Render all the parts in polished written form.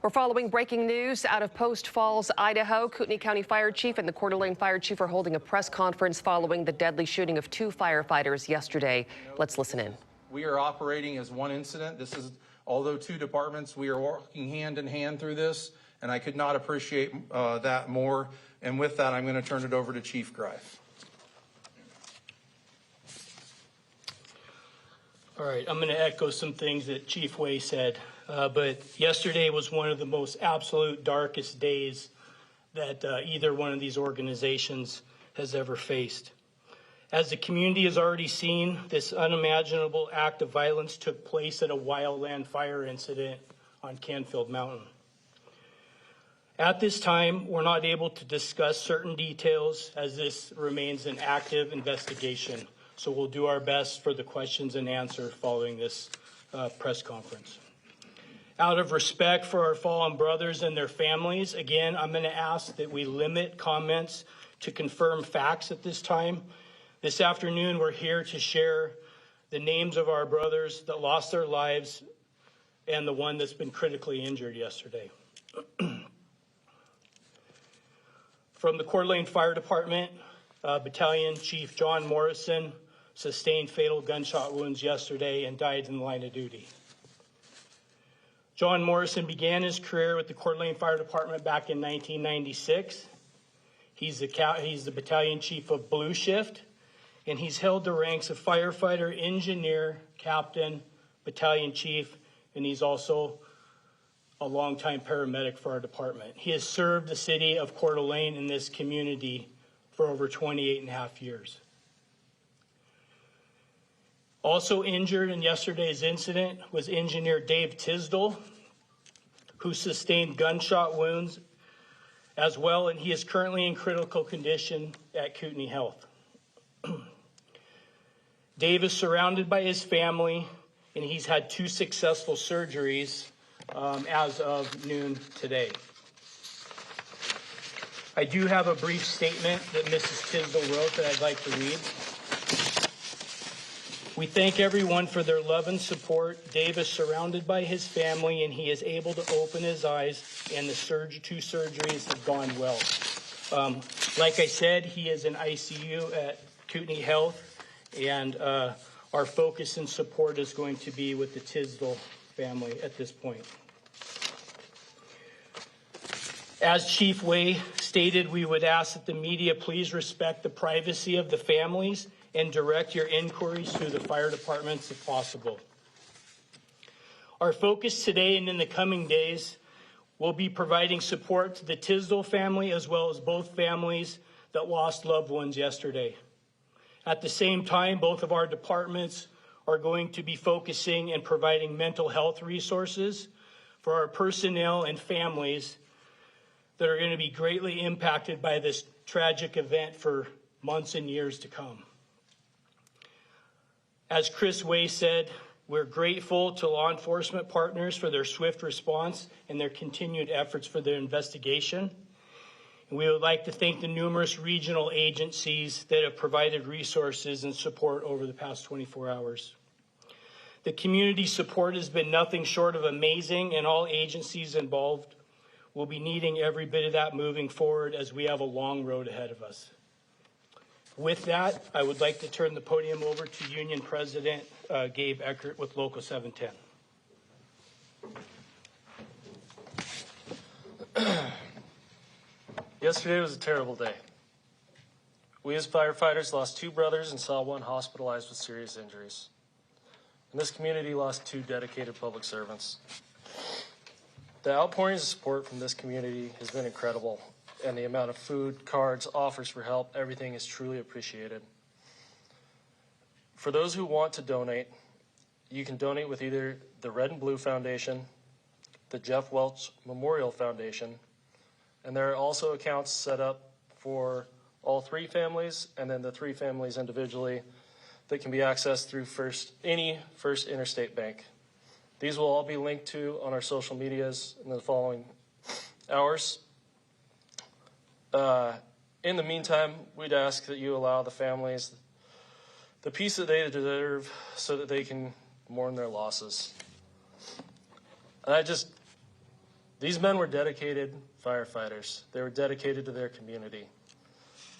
We're following breaking news out of Post Falls, Idaho. Kootenai County Fire Chief and the Coeur d'Alene Fire Chief are holding a press conference following the deadly shooting of 2 firefighters yesterday. Let's listen in. We are operating as one incident. This is, although 2 departments, we are working hand in hand through this, and I could not appreciate that more. And with that, I'm going to turn it over to Chief Greif. All right, I'm going to echo some things that Chief Way said, but yesterday was one of the most absolute darkest days that either one of these organizations has ever faced. As the community has already seen, this unimaginable act of violence took place at a wildland fire incident on Canfield Mountain. At this time, we're not able to discuss certain details as this remains an active investigation. So we'll do our best for the questions and answers following this press conference. Out of respect for our fallen brothers and their families, again, I'm going to ask that we limit comments to confirm facts at this time. This afternoon, we're here to share the names of our brothers that lost their lives and the one that's been critically injured yesterday. From the Coeur d'Alene Fire Department, Battalion Chief John Morrison sustained fatal gunshot wounds yesterday and died in the line of duty. John Morrison began his career with the Coeur d'Alene Fire Department back in 1996. He's the Battalion Chief of Blue Shift, and he's held the ranks of firefighter, engineer, captain, Battalion Chief, and he's also a longtime paramedic for our department. He has served the city of Coeur d'Alene in this community for over 28 and a half years. Also injured in yesterday's incident was engineer Dave Tysdal, who sustained gunshot wounds as well, and he is currently in critical condition at Kootenai Health. Dave is surrounded by his family, and he's had 2 successful surgeries as of noon today. I do have a brief statement that Mrs. Tysdal wrote that I'd like to read. We thank everyone for their love and support. Dave is surrounded by his family, and he is able to open his eyes, and the 2 surgeries have gone well. Like I said, he is in ICU at Kootenai Health, and our focus and support is going to be with the Tysdal family at this point. As Chief Way stated, we would ask that the media please respect the privacy of the families and direct your inquiries through the fire departments if possible. Our focus today and in the coming days will be providing support to the Tysdal family as well as both families that lost loved ones yesterday. At the same time, both of our departments are going to be focusing and providing mental health resources for our personnel and families that are going to be greatly impacted by this tragic event for months and years to come. As Chris Way said, we're grateful to law enforcement partners for their swift response and their continued efforts for their investigation. And we would like to thank the numerous regional agencies that have provided resources and support over the past 24 hours. The community support has been nothing short of amazing, and all agencies involved will be needing every bit of that moving forward as we have a long road ahead of us. With that, I would like to turn the podium over to Union President Gabe Eckert with Local 710. Yesterday was a terrible day. We as firefighters lost 2 brothers and saw 1 hospitalized with serious injuries. And this community lost 2 dedicated public servants. The outpourings of support from this community has been incredible, and the amount of food, cards, offers for help, everything is truly appreciated. For those who want to donate, you can donate with either the Red and Blue Foundation, the Jeff Welch Memorial Foundation, and there are also accounts set up for all 3 families and then the 3 families individually that can be accessed through any First Interstate Bank. These will all be linked to on our social medias in the following hours. In the meantime, we'd ask that you allow the families the peace that they deserve so that they can mourn their losses. And These men were dedicated firefighters. They were dedicated to their community.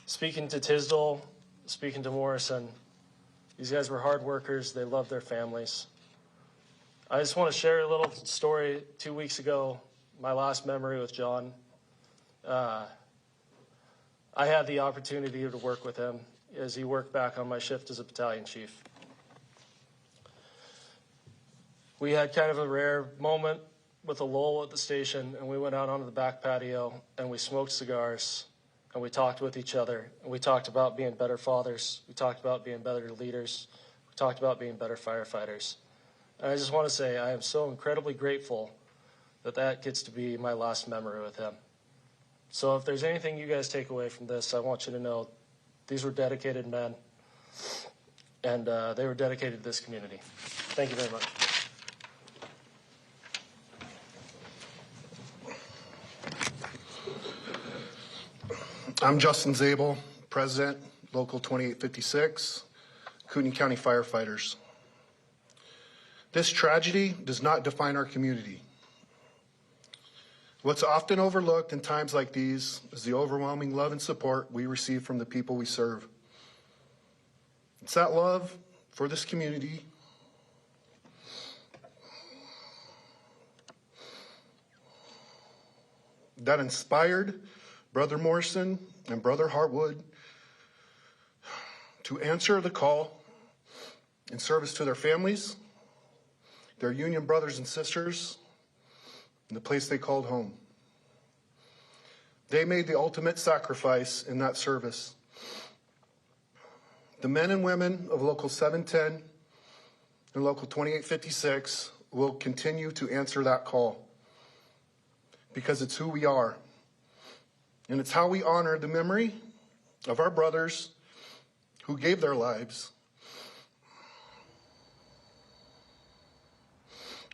Speaking to Tysdal, speaking to Morrison, these guys were hard workers. They loved their families. I just want to share a little story. 2 weeks ago, my last memory with John, I had the opportunity to work with him as he worked back on my shift as a battalion chief. We had kind of a rare moment with a lull at the station, and we went out onto the back patio and we smoked cigars and we talked with each other, and we talked about being better fathers. We talked about being better leaders. We talked about being better firefighters. And I just want to say I am so incredibly grateful that that gets to be my last memory with him. So if there's anything you guys take away from this, I want you to know these were dedicated men, and they were dedicated to this community. Thank you very much. I'm Justin Zabel, President, Local 2856, Kootenai County Firefighters. This tragedy does not define our community. What's often overlooked in times like these is the overwhelming love and support we receive from the people we serve. It's that love for this community that inspired Brother Morrison and Brother Harwood to answer the call in service to their families, their union brothers and sisters, and the place they called home. They made the ultimate sacrifice in that service. The men and women of Local 710 and Local 2856 will continue to answer that call because it's who we are. And it's how we honor the memory of our brothers who gave their lives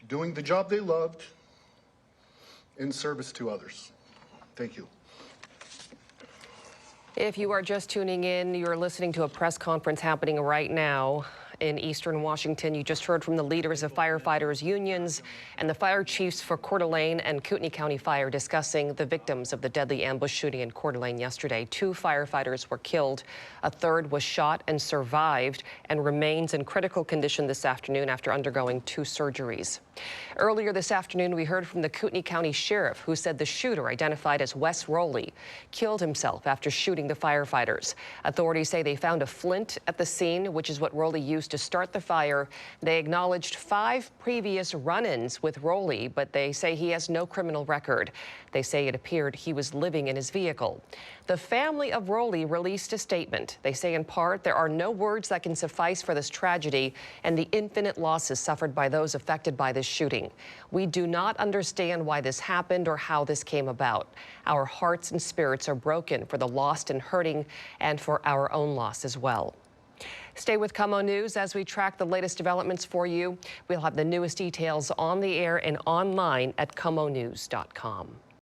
doing the job they loved in service to others. Thank you. If you are just tuning in, you're listening to a press conference happening right now in eastern Washington. You just heard from the leaders of firefighters unions and the fire chiefs for Coeur d'Alene and Kootenai County Fire discussing the victims of the deadly ambush shooting in Coeur d'Alene yesterday. 2 firefighters were killed. A third was shot and survived and remains in critical condition this afternoon after undergoing 2 surgeries. Earlier this afternoon, we heard from the Kootenai County Sheriff, who said the shooter, identified as Wes Rowley, killed himself after shooting the firefighters. Authorities say they found a flint at the scene, which is what Rowley used to start the fire. They acknowledged 5 previous run-ins with Rowley, but they say he has no criminal record. They say it appeared he was living in his vehicle. The family of Rowley released a statement. They say in part, there are no words that can suffice for this tragedy and the infinite losses suffered by those affected by this shooting. We do not understand why this happened or how this came about. Our hearts and spirits are broken for the lost and hurting and for our own loss as well. Stay with KOMO News as we track the latest developments for you. We'll have the newest details on the air and online at KOMOnews.com.